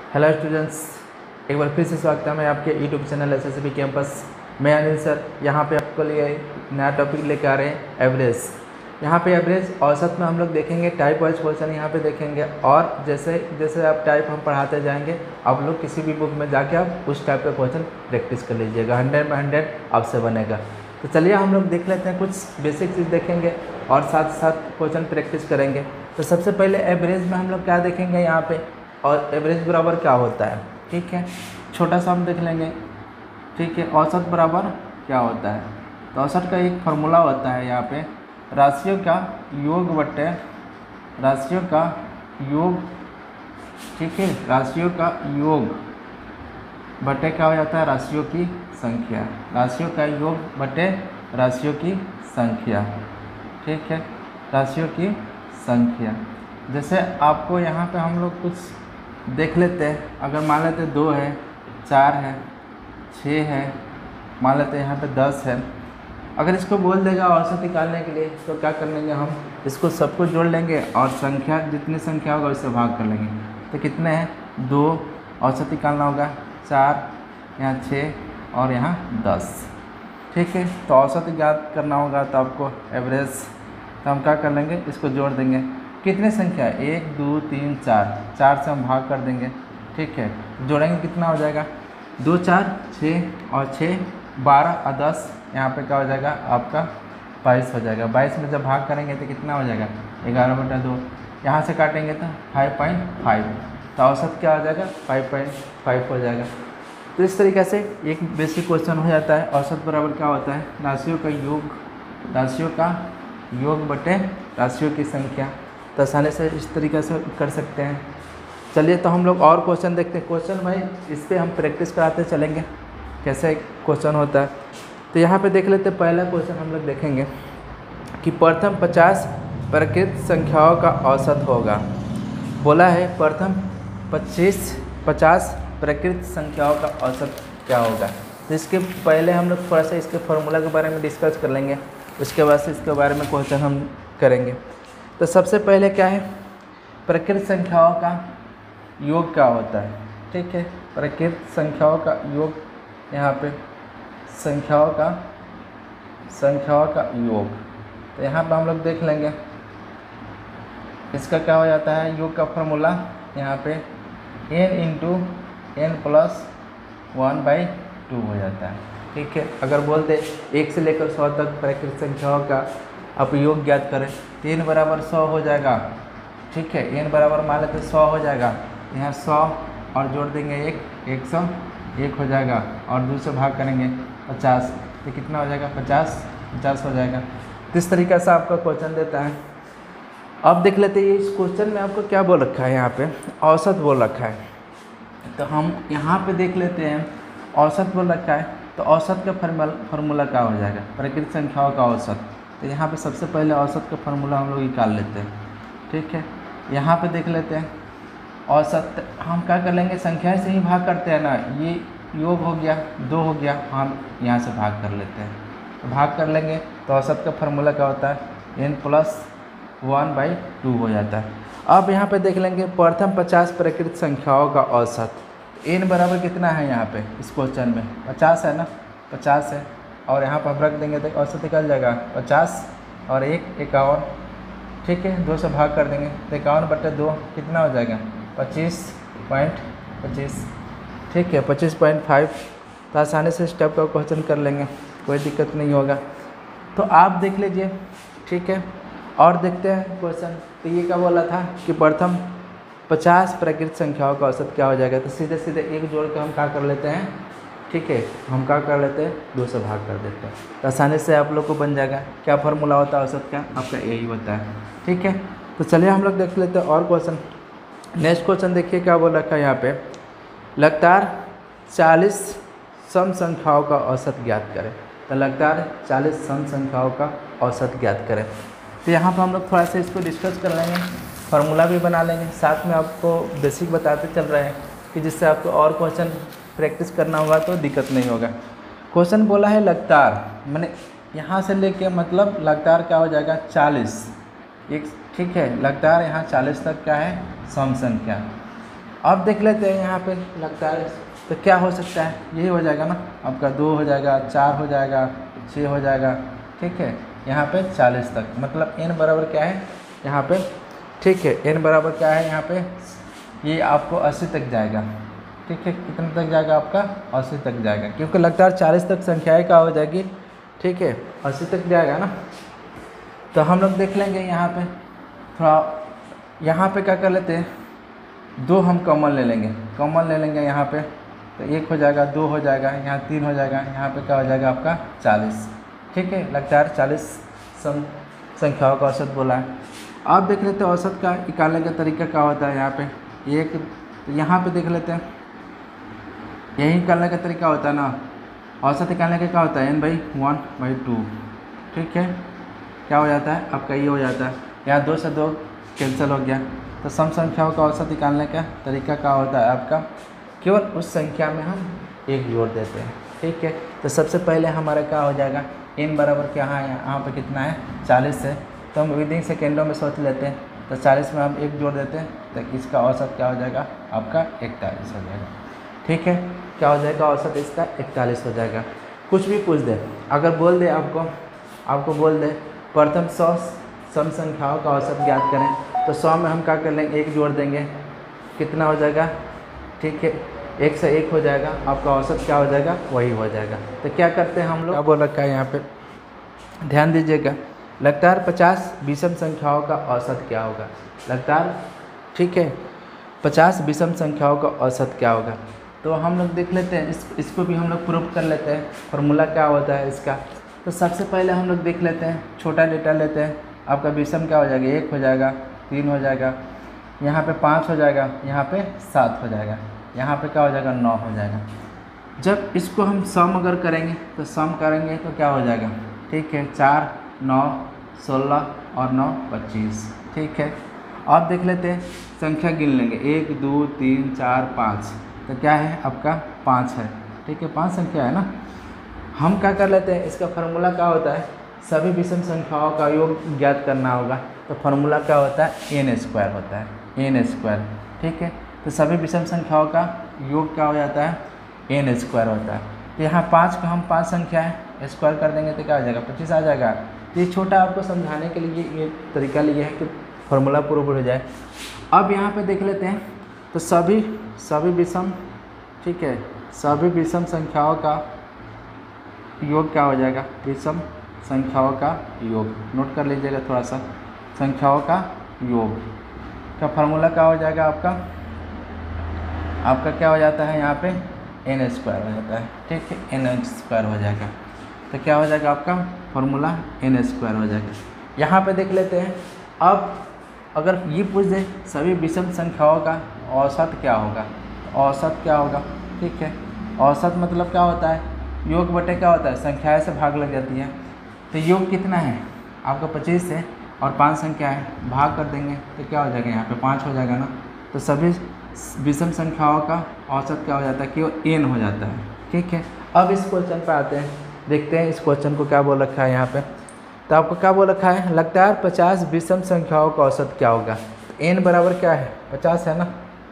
Hello students, एक बार फिर से स्वागत है मैं आपके यूट्यूब चैनल एसएसबी कैंपस। मैं अनिल सर यहाँ पे आपको लिए नया टॉपिक लेकर आ रहे हैं एवरेज। यहाँ पे एवरेज औसत में हम लोग देखेंगे, टाइप वाइज क्वेश्चन यहाँ पे देखेंगे और जैसे जैसे आप टाइप हम पढ़ाते जाएंगे आप लोग किसी भी बुक में जाके आप उस टाइप का क्वेश्चन प्रैक्टिस कर लीजिएगा। 100 में 100 आपसे बनेगा। तो चलिए हम लोग देख लेते हैं, कुछ बेसिक चीज़ देखेंगे और साथ साथ क्वेश्चन प्रैक्टिस करेंगे। तो सबसे पहले एवरेज में हम लोग क्या देखेंगे यहाँ पे, और एवरेज बराबर क्या होता है। ठीक है, छोटा सा हम देख लेंगे। ठीक है, औसत बराबर क्या होता है। तो औसत का एक फार्मूला होता है यहाँ पे, राशियों का योग बटे राशियों का योग। ठीक है, राशियों का योग बटे क्या हो जाता है, राशियों की संख्या। राशियों का योग बटे राशियों की संख्या। ठीक है, राशियों की संख्या। जैसे आपको यहाँ पे हम लोग कुछ देख लेते हैं। अगर मान लेते 2 है, 4 है, 6 है, मान लेते हैं यहाँ पे 10 है। अगर इसको बोल देगा औसत निकालने के लिए तो क्या कर लेंगे, हम इसको सबको जोड़ लेंगे और संख्या जितनी संख्या होगा उससे भाग कर लेंगे। तो कितने हैं, 2। औसत निकालना होगा 4, यहाँ 6 और यहाँ 10। ठीक है, तो औसत ज्ञात करना होगा तो आपको एवरेज। तो हम क्या कर लेंगे, इसको जोड़ देंगे। कितने संख्या है, 1 2 3 4, 4 से हम भाग कर देंगे। ठीक है, जोड़ेंगे कितना हो जाएगा, 2 4 6 और 6 12 और 10, यहाँ पे क्या हो जाएगा आपका 22 हो जाएगा। 22 में जब भाग करेंगे तो कितना हो जाएगा, 11/2। यहाँ से काटेंगे तो 5.5, तो औसत क्या हो जाएगा, 5.5 हो जाएगा। तो इस तरीके से एक बेसिक क्वेश्चन हो जाता है। औसत बराबर क्या होता है, राशियों का योग, राशियों का योग बटे राशियों की संख्या। तो आसानी से इस तरीके से कर सकते हैं। चलिए तो हम लोग और क्वेश्चन देखते हैं। क्वेश्चन भाई इस पर हम प्रैक्टिस कराते चलेंगे कैसे क्वेश्चन होता है। तो यहाँ पे देख लेते हैं, पहला क्वेश्चन हम लोग देखेंगे कि प्रथम 50 प्रकृत संख्याओं का औसत होगा। बोला है प्रथम 50 प्रकृत संख्याओं का औसत क्या होगा। तो इसके पहले हम लोग थोड़ा सा इसके फॉर्मूला के बारे में डिस्कस कर लेंगे, उसके बाद से इसके बारे में क्वेश्चन हम करेंगे। तो सबसे पहले क्या है, प्रकृत संख्याओं का योग क्या होता है। ठीक है, प्रकृत संख्याओं का योग, यहाँ पे संख्याओं का योग। तो यहाँ पे हम लोग देख लेंगे इसका क्या हो जाता है, योग का फॉर्मूला यहाँ पे n × n + 1/2 हो जाता है। ठीक है, अगर बोलते 1 से लेकर 100 तक प्रकृत संख्याओं का आप योग ज्ञात करें तो n बराबर 100 हो जाएगा। ठीक है, n बराबर मान लेते 100 हो जाएगा। यहाँ 100 और जोड़ देंगे 101 हो जाएगा और 2 से भाग करेंगे 50, तो कितना हो जाएगा, 50 हो जाएगा। तो इस तरीके से आपका क्वेश्चन देता है। अब देख लेते हैं इस क्वेश्चन में आपको क्या बोल रखा है, यहाँ पे औसत बोल रखा है। तो हम यहाँ पे देख लेते हैं, औसत बोल रखा है तो औसत का फार्मूला क्या हो जाएगा, प्रकृत संख्याओं का औसत। तो यहाँ पे सबसे पहले औसत का फार्मूला हम लोग निकाल लेते हैं। ठीक है, यहाँ पे देख लेते हैं औसत हम क्या कर लेंगे, संख्याएं से ही भाग करते हैं ना। ये योग हो गया, 2 हो गया, हम यहाँ से भाग कर लेते हैं। तो भाग कर लेंगे तो औसत का फार्मूला क्या होता है, n + 1/2 हो जाता है। अब यहाँ पे देख लेंगे प्रथम 50 प्रकृत संख्याओं का औसत। n बराबर कितना है यहाँ पे इस क्वेश्चन में, 50 है ना, 50 है और यहाँ पर रख देंगे तो औसत निकल जाएगा 50 और 1 51। ठीक है, 2 से भाग कर देंगे तो 51/2 कितना हो जाएगा, 25.25। ठीक है, 25.5। तो आसानी से स्टेप का क्वेश्चन कर लेंगे, कोई दिक्कत नहीं होगा। तो आप देख लीजिए। ठीक है, और देखते हैं क्वेश्चन। तो ये क्या बोला था कि प्रथम 50 प्रकृत संख्याओं का औसत क्या हो जाएगा। तो सीधे सीधे एक जोड़ के हम क्या कर लेते हैं, ठीक है, हम क्या कर लेते हैं, 2 से भाग कर देते हैं। तो आसानी से आप लोग को बन जाएगा। क्या फार्मूला होता है औसत का, आपका यही होता है। ठीक है, तो चलिए हम लोग देख लेते हैं और क्वेश्चन। नेक्स्ट क्वेश्चन देखिए क्या बोल रखा है यहाँ पे, लगातार 40 सम संख्याओं का औसत ज्ञात करें। तो लगातार 40 सम संख्याओं का औसत ज्ञात करें। तो यहाँ पर हम लोग थोड़ा सा इसको डिस्कस कर लेंगे, फार्मूला भी बना लेंगे, साथ में आपको बेसिक बताते चल रहे हैं कि जिससे आपको और क्वेश्चन प्रैक्टिस करना होगा तो दिक्कत नहीं होगा। क्वेश्चन बोला है लगातार, मैंने यहाँ से लेके मतलब लगातार क्या हो जाएगा, 40। एक ठीक है, लगातार यहाँ 40 तक क्या है, सम संख्या। अब देख लेते हैं यहाँ पे लगता है तो क्या हो सकता है, यही हो जाएगा ना आपका 2 हो जाएगा, 4 हो जाएगा, 6 हो जाएगा, ठीक है। यहाँ पे 40 तक, मतलब n बराबर क्या है यहाँ पे, ठीक है, n बराबर क्या है यहाँ पे, ये आपको 80 तक जाएगा, ठीक है। कितने तक जाएगा आपका 80 तक जाएगा, क्योंकि लगातार 40 तक संख्याएँ क्या हो जाएगी, ठीक है, 80 तक जाएगा ना। तो हम लोग देख लेंगे यहाँ पे थोड़ा, यहाँ पे क्या कर लेते हैं, 2 हम कॉमन ले लेंगे, कॉमन ले लेंगे यहाँ पे, तो 1 हो जाएगा, 2 हो जाएगा, यहाँ 3 हो जाएगा, यहाँ पे क्या हो जाएगा आपका 40, ठीक है। लगातार 40 संख्याओं का औसत बोला है। आप देख लेते हैं औसत का निकालने का तरीका क्या होता है यहाँ पे, एक तो यहाँ पे देख लेते हैं, यही निकालने का तरीका होता है ना, औसत निकालने का क्या होता है n/1/2, ठीक है। क्या हो जाता है आपका ये हो जाता है, यहाँ 2 से 2 कैंसिल हो गया। तो सम संख्याओं का औसत निकालने का तरीका क्या होता है आपका, केवल उस संख्या में हम 1 जोड़ देते हैं, ठीक है। तो सबसे पहले हमारा क्या हो जाएगा, n बराबर क्या है यहाँ पे कितना है 40 है, तो हम विदिन सेकेंडों में सोच लेते हैं, तो 40 में हम 1 जोड़ देते हैं, तो इसका औसत क्या हो जाएगा आपका 41 हो जाएगा, ठीक है। क्या हो जाएगा औसत इसका 41 हो जाएगा। कुछ भी पूछ दे, अगर बोल दे आपको बोल दे प्रथम 100 सम संख्याओं का औसत ज्ञात करें, तो 100 में हम क्या कर लेंगे 1 जोड़ देंगे, कितना हो जाएगा, ठीक है, 1 से 1 हो जाएगा, आपका औसत क्या हो जाएगा वही हो जाएगा। तो क्या करते हैं हम लोग, क्या बोल रखा है यहाँ पे, ध्यान दीजिएगा, लगातार 50 विषम संख्याओं का औसत क्या होगा, लगातार, ठीक है, 50 विषम संख्याओं का औसत क्या होगा। तो हम लोग देख लेते हैं, इसको भी हम लोग प्रूव कर लेते हैं, फार्मूला क्या होता है इसका। तो सबसे पहले हम लोग देख लेते हैं, छोटा डेटा लेते हैं, आपका विषम क्या हो जाएगा 1 हो जाएगा, 3 हो जाएगा, यहाँ पे 5 हो जाएगा, यहाँ पे 7 हो जाएगा, यहाँ पे क्या हो जाएगा 9 हो जाएगा। जब इसको हम सम अगर करेंगे तो सम करेंगे तो क्या हो जाएगा, ठीक है, 4 9 16 और 9 25, ठीक है। अब देख लेते हैं, संख्या गिन लेंगे 1 2 3 4 5, तो क्या है आपका 5 है, ठीक है, 5 संख्या है ना। हम क्या कर लेते हैं, इसका फार्मूला क्या होता है, सभी विषम संख्याओं का योग ज्ञात करना होगा, तो फार्मूला क्या होता है n² होता है, n², ठीक है। तो सभी विषम संख्याओं का योग क्या हो जाता है n² होता है। तो यहाँ 5 का हम 5 संख्या है स्क्वायर कर देंगे तो क्या आ जाएगा 25 आ जाएगा। तो ये छोटा आपको समझाने के लिए ये तरीका लिए है कि फार्मूला प्रूव हो जाए। अब यहाँ पे देख लेते हैं, तो सभी विषम, ठीक है, सभी विषम संख्याओं का योग क्या हो जाएगा, विषम संख्याओं का योग, नोट कर लीजिएगा थोड़ा सा, संख्याओं का योग का फार्मूला क्या हो जाएगा आपका क्या हो जाता है यहाँ पे n² हो जाता है, ठीक है, n² हो जाएगा। तो क्या हो जाएगा आपका फार्मूला n² हो जाएगा। यहाँ पे देख लेते हैं, अब अगर ये पूछ दे सभी विषम संख्याओं का औसत क्या होगा, औसत क्या होगा, ठीक है। औसत मतलब क्या होता है, योग बटे क्या होता है, संख्याएं से भाग लग जाती है। तो योग कितना है आपका 25 है और 5 संख्या है, भाग कर देंगे तो क्या हो जाएगा यहाँ पे 5 हो जाएगा ना। तो सभी विषम संख्याओं का औसत क्या हो जाता है कि वो n हो जाता है, ठीक है। अब इस क्वेश्चन पे आते हैं, देखते हैं इस क्वेश्चन को क्या बोल रखा है यहाँ पे। तो आपको क्या बोल रखा है, लगातार 50 विषम संख्याओं का औसत क्या होगा। तो n बराबर क्या है 50 है ना,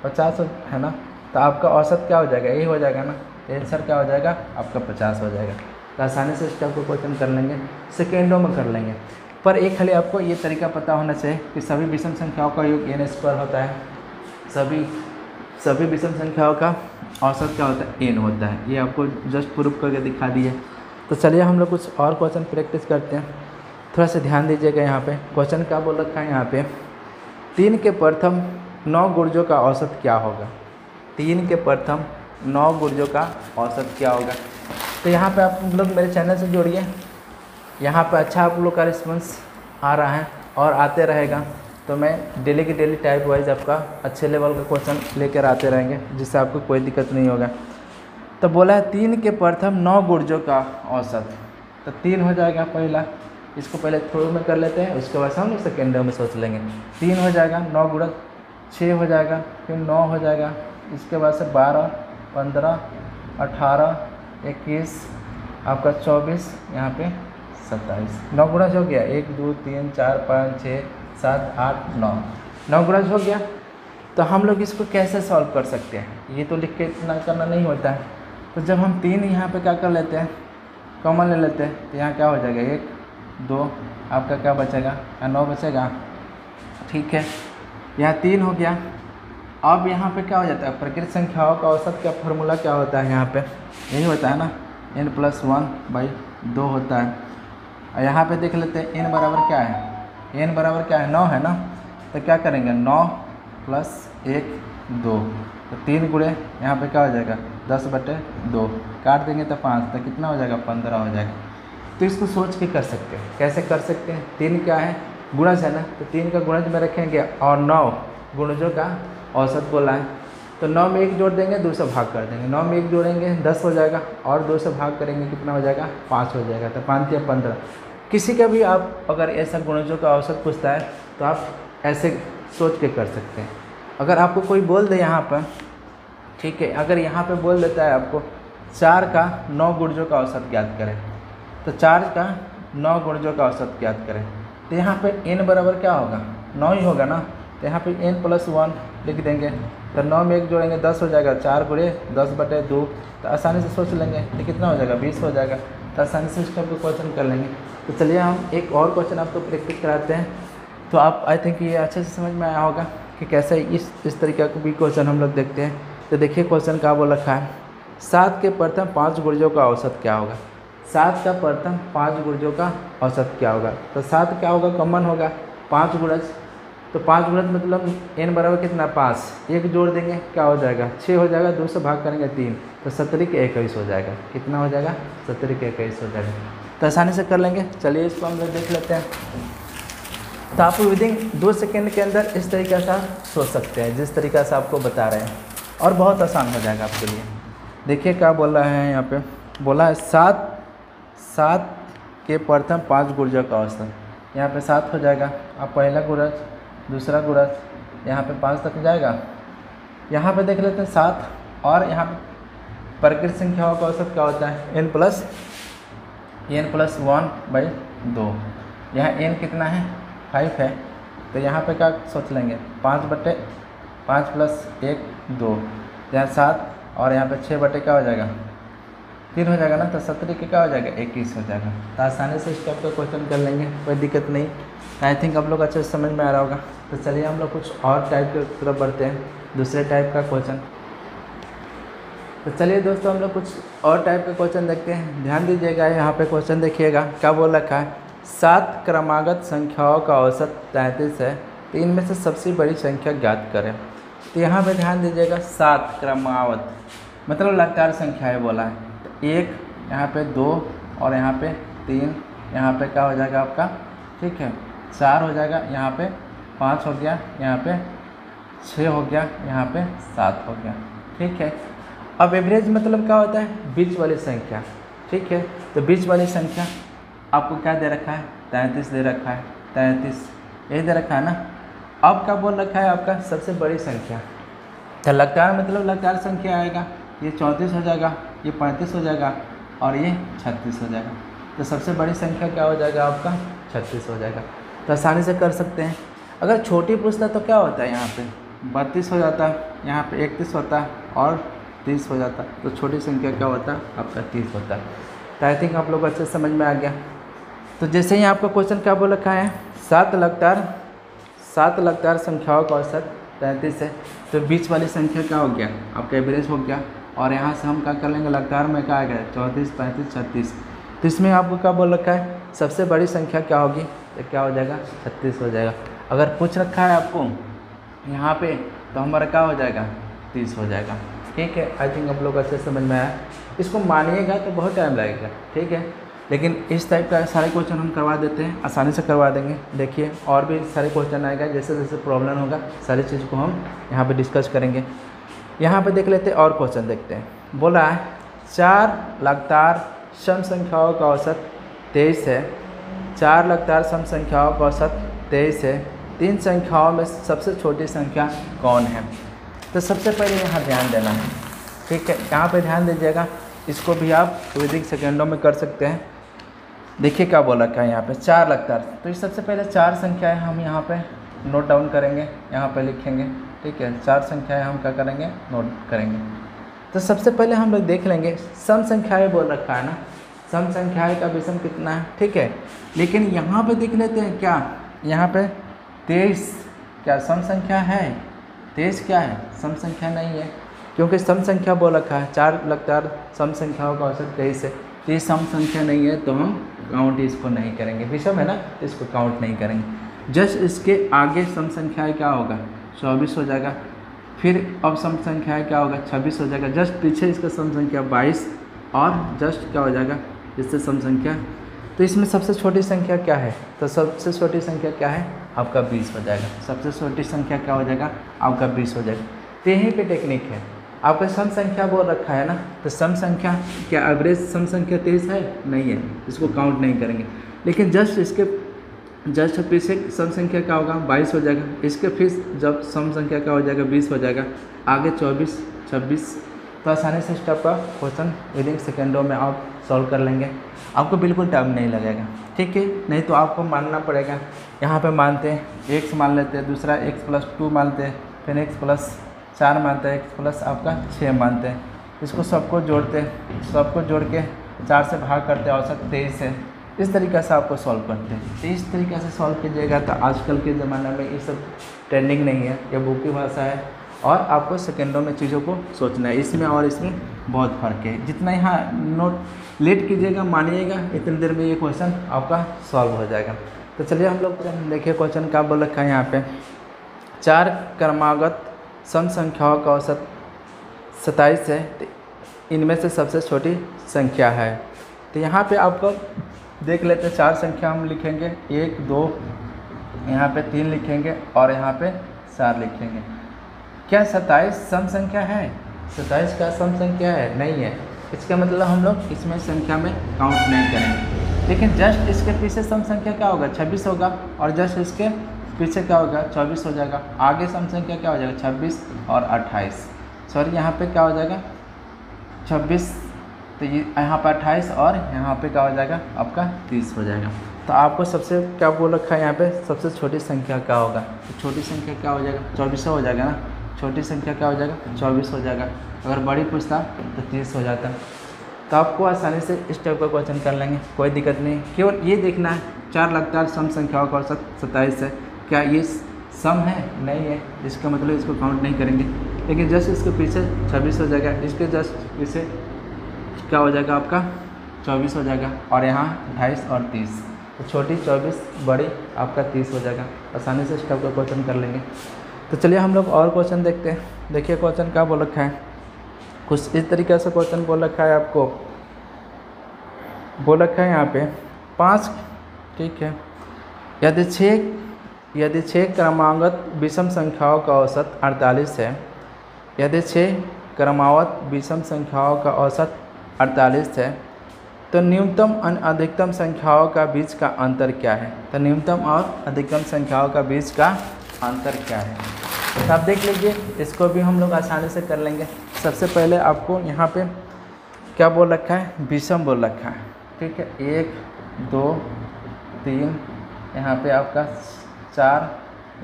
50 है ना, तो आपका औसत क्या हो जाएगा, यही हो जाएगा ना। तो आंसर क्या हो जाएगा आपका 50 हो जाएगा। तो आसानी से इस टाइप को क्वेश्चन कर लेंगे, सेकेंडों में कर लेंगे। पर एक खाली आपको ये तरीका पता होना चाहिए कि सभी विषम संख्याओं का योग n² होता है, सभी विषम संख्याओं का औसत क्या होता है n होता है। ये आपको जस्ट प्रूफ करके दिखा दिए। तो चलिए हम लोग कुछ और क्वेश्चन प्रैक्टिस करते हैं, थोड़ा सा ध्यान दीजिएगा। यहाँ पे क्वेश्चन क्या बोल रखा है, यहाँ पे 3 के प्रथम 9 गुर्जों का औसत क्या होगा। 3 के प्रथम 9 गुर्जों का औसत क्या होगा। तो यहाँ पे आप लोग मेरे चैनल से जुड़िए, यहाँ पे अच्छा आप लोग का रिस्पॉन्स आ रहा है और आते रहेगा। तो मैं डेली की डेली टाइप वाइज आपका अच्छे लेवल का क्वेश्चन लेकर आते रहेंगे, जिससे आपको कोई दिक्कत नहीं होगा। तो बोला है 3 के प्रथम 9 गुर्जों का औसत, तो 3 हो जाएगा पहला, इसको पहले थ्रू में कर लेते हैं, उसके बाद हम लोग सेकेंड में सोच लेंगे। 3 हो जाएगा, 9 गुणा 6 हो जाएगा, फिर 9 हो जाएगा, इसके बाद से 12 15 18 21 आपका 24, यहाँ पे 27। 9 गुणा हो गया, 1 2 3 4 5 6 7 8 9 9 गुणा हो गया। तो हम लोग इसको कैसे सॉल्व कर सकते हैं, ये तो लिख के इतना करना नहीं होता है। तो जब हम 3 यहाँ पे क्या कर लेते हैं, कॉमन ले लेते हैं, तो यहाँ क्या हो जाएगा 1 2, आपका क्या बचेगा 9 बचेगा, ठीक है। यहाँ 3 हो गया। अब यहाँ पे क्या हो जाता है, प्रकृत संख्याओं का औसत का फॉर्मूला क्या होता है, यहाँ पे यही होता है ना, n+1/2 होता है। और यहाँ पे देख लेते हैं n बराबर क्या है, n बराबर क्या है 9 है ना, तो क्या करेंगे 9 + 1 2, तो 3 गुणे यहाँ पे क्या हो जाएगा 10/2, काट देंगे तो 5, तो कितना हो जाएगा 15 हो जाएगा। तो इसको सोच के कर सकते हैं, कैसे कर सकते हैं, 3 क्या है गुणज है ना, तो 3 का गुणज में रखेंगे और 9 गुणजों का औसत बोला है, तो 9 में 1 जोड़ देंगे, 2 से भाग कर देंगे, 9 में 1 जोड़ेंगे 10 हो जाएगा, और 2 से भाग करेंगे कितना हो जाएगा 5 हो जाएगा, तो 5 या 15। किसी का भी आप अगर ऐसा गुणजों का औसत पूछता है तो आप ऐसे सोच के कर सकते हैं। अगर आपको कोई बोल दे यहाँ पर, ठीक है, अगर यहाँ पे बोल देता है आपको 4 का 9 गुणजों का औसत ज्ञात करें, तो 4 का 9 गुणजों का औसत ज्ञात करें, तो यहाँ पे n बराबर क्या होगा 9 ही होगा ना, तो यहाँ पे n+1 लिख देंगे, तो 9 में 1 जोड़ेंगे 10 हो जाएगा, 4 गुणे 10/2, तो आसानी से सोच लेंगे तो कितना हो जाएगा 20 हो जाएगा, तो आसानी से इस टाइप का क्वेश्चन कर लेंगे। तो चलिए हम एक और क्वेश्चन आपको प्रैक्टिस कराते हैं, तो आप आई थिंक ये अच्छे से समझ में आया होगा कि कैसे इस तरीके का भी क्वेश्चन हम लोग देखते हैं। तो देखिए क्वेश्चन क्या बोल रखा है, 7 के प्रथम 5 गुणजों का औसत क्या होगा, 7 का प्रथम 5 गुणजों का औसत क्या होगा, तो 7 क्या होगा कॉमन होगा 5 गुणज, तो 5 गुणज मतलब n बराबर कितना 5, 1 जोड़ देंगे क्या हो जाएगा 6 हो जाएगा, 2 से भाग करेंगे 3, तो 17 के 21 हो जाएगा, कितना हो जाएगा 17 के 21 हो जाएगा, तो आसानी से कर लेंगे। चलिए इसको हम लोग देख लेते हैं। तो आप विदिन 2 सेकेंड के अंदर इस तरीक़े से सोच सकते हैं जिस तरीक़े से आपको बता रहे हैं, और बहुत आसान हो जाएगा आपके लिए। देखिए क्या बोल रहा है यहाँ पे, बोला है 7 के प्रथम 5 गुणजों का औसत, यहाँ पे 7 हो जाएगा, अब पहला गुणज दूसरा गुणज यहाँ पे 5 तक जाएगा। यहाँ पे देख लेते हैं 7, और यहाँ पे प्रकृत संख्याओं का औसत क्या होता है n+1/2, यहाँ n कितना है 5 है, तो यहाँ पे क्या सोच लेंगे 5/5 + 1 2, यहाँ 7 और यहाँ पे 6 क्या हो जाएगा 3 हो जाएगा ना, तो 17 के क्या हो जाएगा 21 हो जाएगा। तो आसानी से इस टाइप का क्वेश्चन कर लेंगे, कोई दिक्कत नहीं। आई थिंक आप लोग अच्छे से समझ में आ रहा होगा। तो चलिए हम लोग कुछ और टाइप की तरफ बढ़ते हैं, दूसरे टाइप का क्वेश्चन। तो चलिए दोस्तों हम लोग कुछ और टाइप का क्वेश्चन देखते हैं। ध्यान दीजिएगा, यहाँ पे क्वेश्चन देखिएगा क्या बोल रखा है, 7 क्रमागत संख्याओं का औसत 33 है, तो इनमें से सबसे बड़ी संख्या ज्ञात करें। तो यहाँ पे ध्यान दीजिएगा 7 क्रमागत मतलब लगातार संख्याएँ बोला है, तो 1 यहाँ पे 2 और यहाँ पे 3, यहाँ पे क्या हो जाएगा आपका, ठीक है 4 हो जाएगा, यहाँ पे 5 हो गया, यहाँ पे 6 हो गया, यहाँ पे 7 हो गया, ठीक है। अब एवरेज मतलब क्या होता है, बीच वाली संख्या, ठीक है। तो बीच वाली संख्या आपको क्या दे रखा है 33 दे रखा है, 33 यही दे रखा है ना। अब क्या बोल रखा है आपका सबसे बड़ी संख्या, तो लगातार मतलब लगातार संख्या आएगा, ये 34 हो जाएगा, ये 35 हो जाएगा और ये 36 हो जाएगा। तो सबसे बड़ी संख्या क्या हो जाएगा आपका 36 हो जाएगा। तो आसानी से कर सकते हैं। अगर छोटी पूछता तो क्या होता है, यहाँ पे 32 हो जाता, यहाँ पे 31 होता और 30 हो जाता, तो छोटी संख्या क्या होता आपका 30 होता। तो आई थिंक आप लोग अच्छे समझ में आ गया। तो जैसे ही आपका क्वेश्चन क्या बोल रखा है, 7 लगातार संख्याओं का औसत 33 है, तो बीच वाली संख्या क्या हो गया आपका एवरेज हो गया, और यहाँ से हम क्या कर लेंगे लगातार में क्या आ गया 34 35 36। तो इसमें आपको क्या बोल रखा है सबसे बड़ी संख्या क्या होगी, तो क्या हो जाएगा 36 हो जाएगा। अगर पूछ रखा है आपको यहाँ पे तो हमारा क्या हो जाएगा 30 हो जाएगा, ठीक है। आई थिंक आप लोग अच्छे समझ में आया। इसको मानिएगा तो बहुत टाइम लगेगा, ठीक है, लेकिन इस टाइप का सारे क्वेश्चन हम करवा देते हैं, आसानी से करवा देंगे। देखिए और भी सारे क्वेश्चन आएगा, जैसे जैसे प्रॉब्लम होगा सारी चीज़ को हम यहाँ पे डिस्कस करेंगे। यहाँ पे देख लेते हैं और क्वेश्चन देखते हैं। बोला है 4 लगातार सम संख्याओं का औसत 23 है, 4 लगातार सम संख्याओं का औसत 23 है, 3 संख्याओं में सबसे छोटी संख्या कौन है। तो सबसे पहले यहाँ ध्यान देना है, ठीक है, यहाँ पे ध्यान दीजिएगा। इसको भी आप वैदिक सेकेंडों में कर सकते हैं। देखिए क्या बोल रखा है यहाँ पे 4 लगातार, तो इस सबसे पहले 4 संख्याएं हम यहाँ पे नोट डाउन करेंगे, यहाँ पे लिखेंगे, ठीक है, 4 संख्याएं हम क्या करेंगे, नोट करेंगे। तो सबसे पहले हम लोग देख लेंगे सम संख्याएं बोल रखा है ना, सम संख्याएं का विषम कितना है, ठीक है। लेकिन यहाँ पे देख लेते हैं क्या, यहाँ पे 23 क्या सम संख्या है, 23 क्या है, सम संख्या नहीं है, क्योंकि सम संख्या बोल रखा है 4 लगातार सम संख्याओं का औसत 23 है, तो ये सम संख्या नहीं है, तो हम काउंट इसको नहीं करेंगे, विषम है ना, तो इसको काउंट नहीं करेंगे। जस्ट इसके आगे सम संख्याएँ क्या होगा, 24 हो जाएगा, फिर अब सम संख्या क्या होगा, 26 हो जाएगा, जस्ट पीछे इसका सम संख्या 22 और जस्ट क्या हो जाएगा इससे सम संख्या। तो इसमें सबसे छोटी संख्या क्या है, तो सबसे छोटी संख्या क्या है आपका 20 हो जाएगा, सबसे छोटी संख्या क्या हो जाएगा आपका 20 हो जाएगा। तो यहीं पे टेक्निक है, आपका सम संख्या बोल रखा है ना, तो सम संख्या क्या एवरेज सम संख्या 23 है, नहीं है, इसको काउंट नहीं करेंगे। लेकिन जस्ट इसके जस्ट पीछे सम संख्या क्या होगा 22 हो जाएगा, इसके फिर जब सम संख्या क्या हो जाएगा 20 हो जाएगा, आगे 24 26, तो आसानी से स्टेप का क्वेश्चन विदिन सेकेंडों में आप सॉल्व कर लेंगे, आपको बिल्कुल टाइम नहीं लगेगा, ठीक है। नहीं तो आपको मानना पड़ेगा, यहाँ पे मानते हैं x मान लेते हैं, दूसरा x+2 मानते हैं, फिर x+4 मानते हैं, x+ आपका 6 मानते हैं, इसको सबको जोड़ते हैं, सबको जोड़ के 4 से भाग करते हैं, औसत 23 है, इस तरीक़े से आपको सॉल्व करते हैं। तो इस तरीक़े से सॉल्व कीजिएगा, तो आजकल के ज़माने में ये सब ट्रेंडिंग नहीं है, ये बुक की भाषा है और आपको सेकेंडों में चीज़ों को सोचना है, इसमें और इसमें बहुत फ़र्क है। जितना यहाँ नोट लेट कीजिएगा, मानिएगा, इतनी देर में ये क्वेश्चन आपका सॉल्व हो जाएगा। तो चलिए हम लोग देखिए क्वेश्चन क्या बोल रखा है यहाँ पे, 4 क्रमागत सम संख्याओं का औसत 27 है, तो इनमें से सबसे छोटी संख्या है। तो यहाँ पे आपको देख लेते हैं, 4 संख्या हम लिखेंगे, 1 2, यहाँ पे 3 लिखेंगे और यहाँ पे 4 लिखेंगे। क्या 27 सम संख्या है, 27 का सम संख्या है, नहीं है, इसका मतलब हम लोग इसमें संख्या में काउंट नहीं करेंगे। लेकिन जस्ट इसके पीछे सम संख्या क्या होगा 26 होगा, और जस्ट इसके पीछे क्या होगा 24 हो जाएगा, आगे सम संख्या क्या हो जाएगा 26 और 28, सॉरी यहाँ पे क्या हो जाएगा 26, तो ये यहाँ पर 28 और यहाँ पे क्या हो जाएगा आपका 30 हो जाएगा। तो आपको सबसे क्या बोल रखा है यहाँ पे, सबसे छोटी संख्या क्या होगा, तो छोटी संख्या क्या हो जाएगा 24 हो जाएगा ना, छोटी संख्या क्या हो जाएगा 24 हो जाएगा, अगर बड़ी पूछता तो 30 हो जाता। तो आपको आसानी से इस टाइप का क्वेश्चन कर लेंगे, कोई दिक्कत नहीं, केवल ये देखना है 4 लगातार सम संख्याओं का औसत 27 है, क्या ये सम है, नहीं है, इसका मतलब इसको काउंट नहीं करेंगे। लेकिन जस्ट इसके पीछे 26 हो जाएगा, इसके जस्ट पीछे क्या हो जाएगा आपका 24 हो जाएगा, और यहाँ 28 और 30, तो छोटी 24 बड़ी आपका 30 हो जाएगा, आसानी से स्टेप का क्वेश्चन कर लेंगे। तो चलिए हम लोग और क्वेश्चन देखते हैं। देखिए क्वेश्चन क्या बोल रखा है, कुछ इस तरीके से क्वेश्चन बोल रखा है, आपको बोल रखा है यहाँ पे 5, ठीक है, यदि 6 क्रमागत विषम संख्याओं का औसत 48 है, यदि 6 क्रमागत विषम संख्याओं का औसत 48 है, तो न्यूनतम और अधिकतम संख्याओं का बीच का अंतर क्या है, तो न्यूनतम और अधिकतम संख्याओं का बीच का अंतर क्या है। तो आप देख लीजिए, इसको भी हम लोग आसानी से कर लेंगे। सबसे पहले आपको यहाँ पे क्या बोल रखा है, विषम बोल रखा है, ठीक है, 1 2 3, यहाँ पे आपका 4,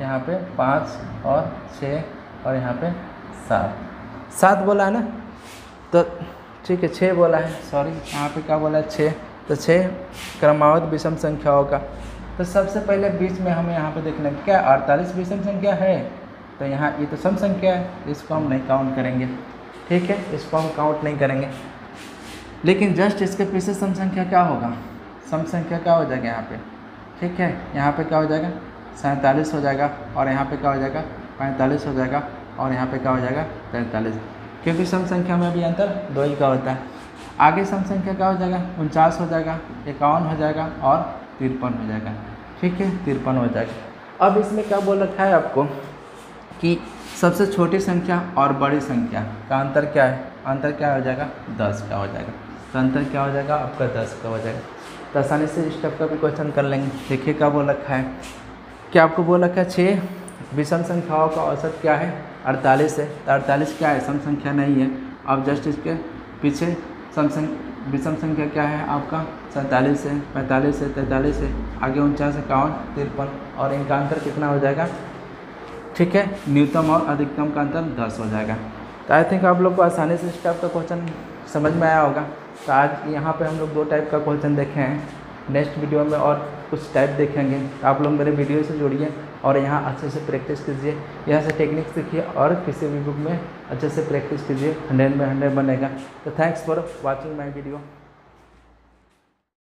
यहाँ पे 5 और 6 और यहाँ पे 7 बोला है ना, तो ठीक है 6 बोला है, सॉरी यहाँ पे क्या बोला है 6, तो 6 क्रमागत विषम संख्याओं का। तो सबसे पहले बीच में हमें यहाँ पे देखना है क्या 48 विषम संख्या है, तो यहाँ ये तो सम संख्या है, इसको हम नहीं काउंट करेंगे, ठीक है, इसको हम काउंट नहीं करेंगे। लेकिन जस्ट इसके पीछे सम संख्या क्या होगा, सम संख्या क्या हो जाएगा यहाँ पे, ठीक है, यहाँ पे क्या हो जाएगा 47 हो जाएगा, और यहाँ पे क्या हो जाएगा 45 हो जाएगा, और यहाँ पे क्या हो जाएगा 43, क्योंकि सम संख्या में भी अंतर 2 ही का होता है। आगे सम संख्या क्या हो जाएगा 49 हो जाएगा, 51 हो जाएगा और 53 हो जाएगा, ठीक है 53 हो जाएगा। अब इसमें क्या बोल रखा है आपको कि सबसे छोटी संख्या और बड़ी संख्या का अंतर क्या है, अंतर क्या हो जाएगा 10 का हो जाएगा, तो अंतर क्या हो जाएगा आपका 10 का हो जाएगा। तो आसानी से इस टाइप का भी क्वेश्चन कर लेंगे। देखिए क्या बोल रखा है, क्या आपको बोल रखा है 6 विषम संख्याओं का औसत क्या है 48 है, तो 48 क्या है सम संख्या नहीं है। अब जस्ट इसके पीछे विषम संख्या क्या है आपका 47 है, 45 है, 43 है, आगे 49 51 53, और इनका अंतर कितना हो जाएगा ठीक है, न्यूनतम और अधिकतम का अंतर 10 हो जाएगा। तो आई थिंक आप लोग को आसानी से इस टाइप का क्वेश्चन समझ में आया होगा। तो आज यहाँ पे हम लोग 2 टाइप का क्वेश्चन देखे हैं, नेक्स्ट वीडियो में और कुछ टाइप देखेंगे। तो आप लोग मेरे वीडियो से जुड़िए और यहाँ अच्छे से प्रैक्टिस कीजिए, यहाँ से टेक्निक सीखिए और किसी भी बुक में अच्छे से प्रैक्टिस कीजिए, 100 में 100 बनेगा। तो thanks for watching my video.